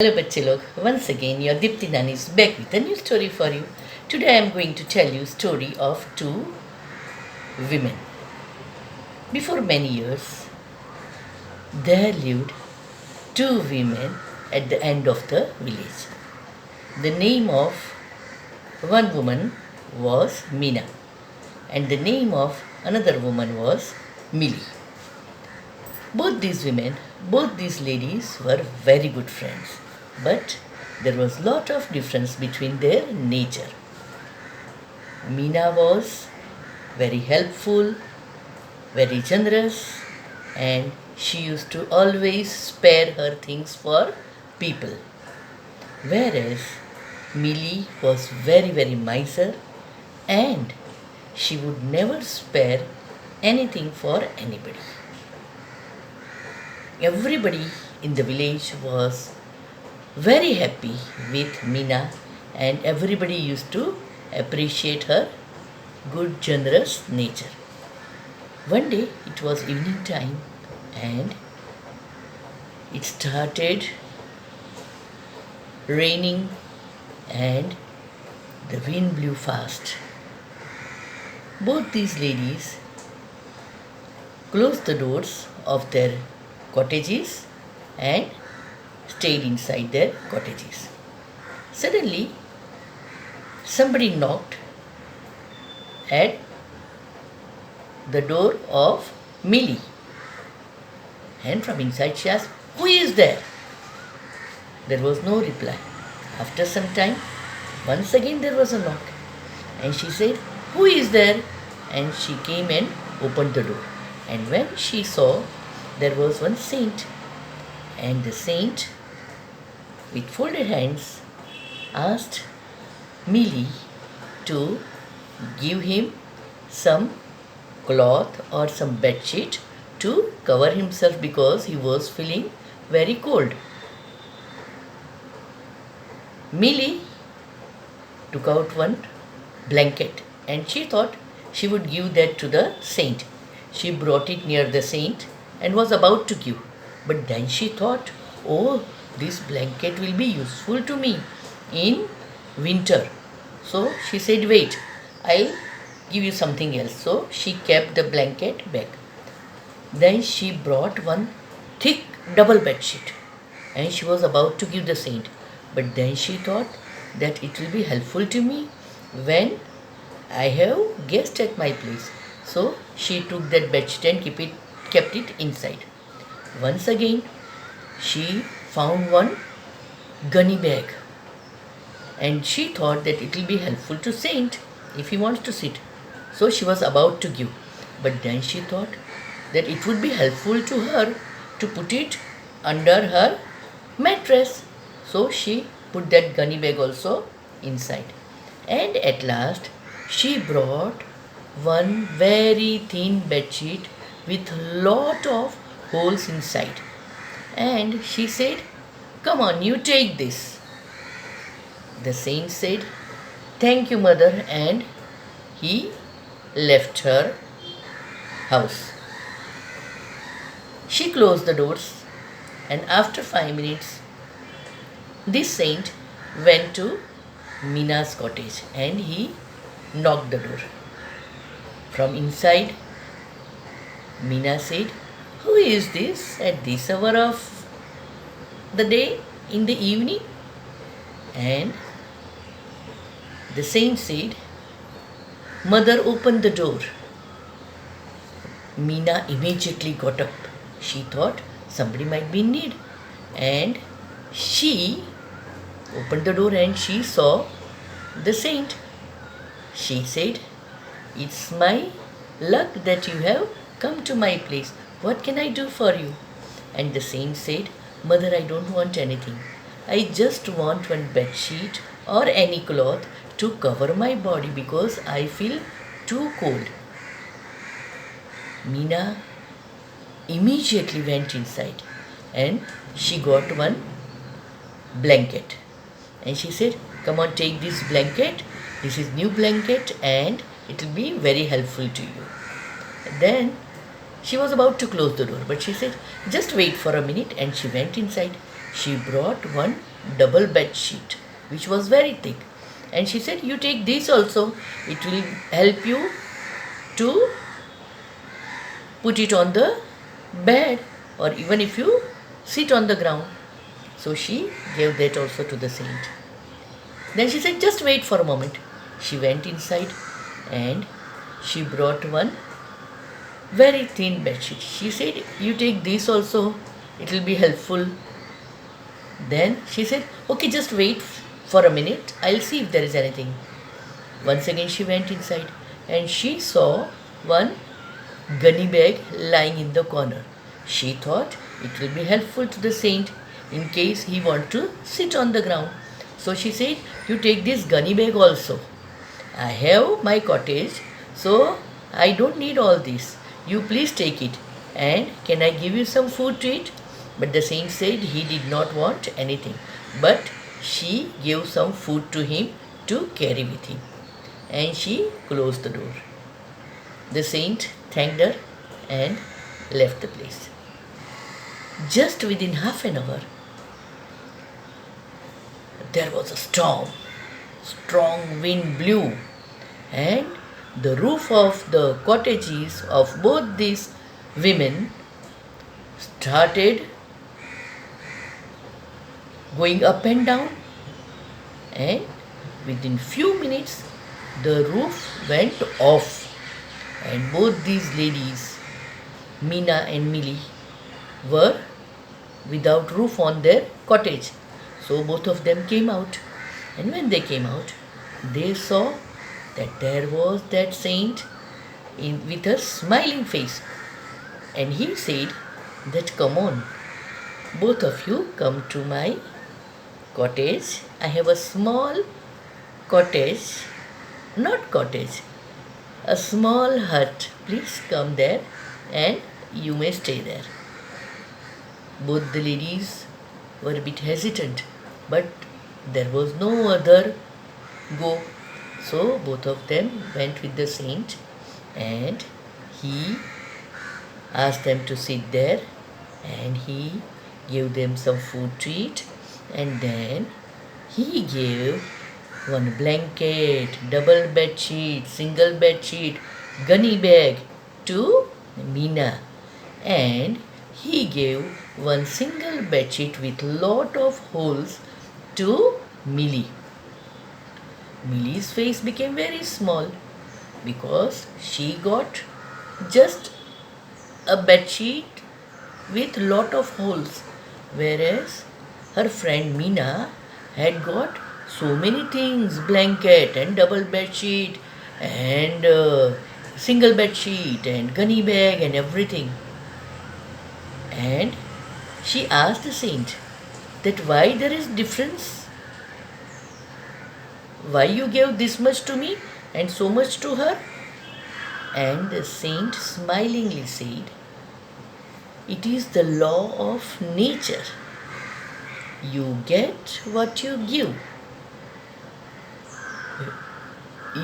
Hello बच्चे लोग, once again your Dipti Nani is back with a new story for you. Today I am going to tell you story of two women. Before many years, there lived two women at the end of the village. The name of one woman was Meena and the name of another woman was Millie. Both these ladies were very good friends, but there was lot of difference between their nature. Meena was very helpful, very generous, and she used to always spare her things for people. Whereas Millie was very miser and she would never spare anything for anybody. Everybody in the village was very happy with Meena and everybody used to appreciate her good, generous nature. One day it was evening time and it started raining and the wind blew fast. Both these ladies closed the doors of their cottages and stayed inside their cottages. Suddenly, somebody knocked at the door of Millie. And from inside she asked, "Who is there?" There was no reply. After some time, once again there was a knock. And she said, "Who is there?" And she came and opened the door. And when she saw, there was one saint. And the saint, with folded hands, asked Millie to give him some cloth or some bedsheet to cover himself because he was feeling very cold. Millie took out one blanket and she thought she would give that to the saint. She brought it near the saint and was about to give. But then she thought, "Oh, this blanket will be useful to me in winter." So she said, "Wait, I'll give you something else." So she kept the blanket back. Then she brought one thick double bedsheet and she was about to give the saint. But then she thought that it will be helpful to me when I have guests at my place. So she took that bedsheet and kept it inside. Once again, she found one gunny bag and she thought that it will be helpful to saint if he wants to sit. So she was about to give. But then she thought that it would be helpful to her to put it under her mattress. So she put that gunny bag also inside. And at last, she brought one very thin bedsheet with lot of holes inside. And she said, "Come on, you take this." The saint said, "Thank you, mother," and he left her house. She closed the doors, and after 5 minutes, this saint went to Meena's cottage and he knocked the door. From inside, Meena said, "Who is this at this hour of the day in the evening?" And the saint said, "Mother, open the door." Meena immediately got up. She thought somebody might be in need. And she opened the door and she saw the saint. She said, "It's my luck that you have come to my place. What can I do for you?" And the saint said, "Mother, I don't want anything. I just want one bedsheet or any cloth to cover my body because I feel too cold." Meena immediately went inside and she got one blanket. And she said, "Come on, take this blanket. This is new blanket and it will be very helpful to you." Then She was about to close the door, but she said, "Just wait for a minute," and she went inside. She brought one double bed sheet which was very thick, and she said, you take this also, it will help you to put it on the bed, or even if you sit on the ground. So she gave that also to the saint. Then she said, just wait for a moment. She went inside and she brought one very thin bedsheet. She said, you take this also, it will be helpful. Then she said, okay, just wait for a minute, I'll see if there is anything. Once again she went inside and she saw one gunny bag lying in the corner. She thought it will be helpful to the saint in case he want to sit on the ground. So she said, you take this gunny bag also. I have my cottage, so I don't need all this. You please take it. And can I give you some food to eat? But the saint said he did not want anything. But she gave some food to him to carry with him. And she closed the door. The saint thanked her and left the place. Just within half an hour, there was a storm. Strong wind blew, and the roof of the cottages of both these women started going up and down, and within few minutes the roof went off, and both these ladies, Meena and Millie, were without roof on their cottage. So both of them came out, and when they came out, they saw that there was that saint with a smiling face, and he said that, come on, both of you come to my cottage. I have a small cottage, not cottage, a small hut. Please come there and you may stay there. Both the ladies were a bit hesitant, but there was no other go. So both of them went with the saint, and he asked them to sit there, and he gave them some food to eat, and then he gave one blanket, double bed sheet, single bed sheet, gunny bag to Meena, and he gave one single bed sheet with lot of holes to Millie. Millie's face became very small because she got just a bed sheet with lot of holes, whereas her friend Meena had got so many things, blanket and double bed sheet and single bed sheet and gunny bag and everything. And she asked the saint that why there is difference, why you gave this much to me and so much to her. And the saint smilingly said, it is the law of nature. You get what you give.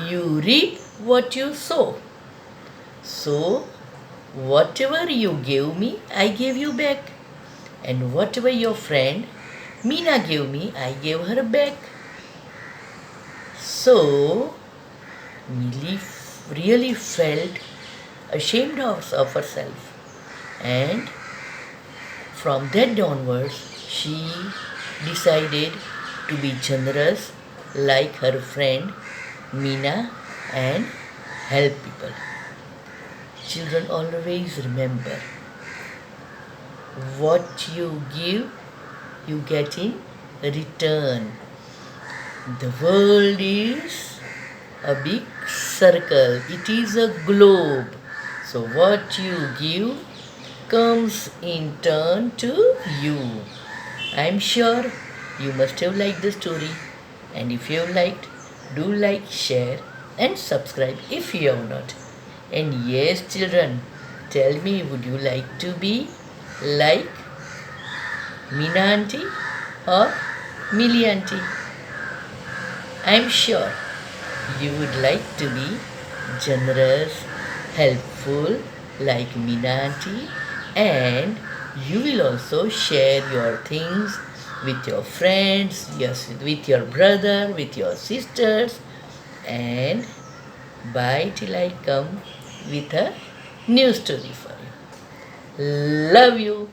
You reap what you sow. So, whatever you gave me, I gave you back. And whatever your friend Meena gave me, I gave her back. So, Millie really felt ashamed of herself. And from that onwards, she decided to be generous like her friend Meena and help people. Children, always remember, what you give, you get in return. The world is a big circle. It is a globe. So what you give comes in turn to you. I am sure you must have liked the story. And if you have liked, do like, share and subscribe if you have not. And yes, children, tell me, would you like to be like Meena auntie or Millie auntie? I am sure you would like to be generous, helpful like Meena auntie, and you will also share your things with your friends, yes, with your brother, with your sisters, and bye till I come with a new story for you. Love you.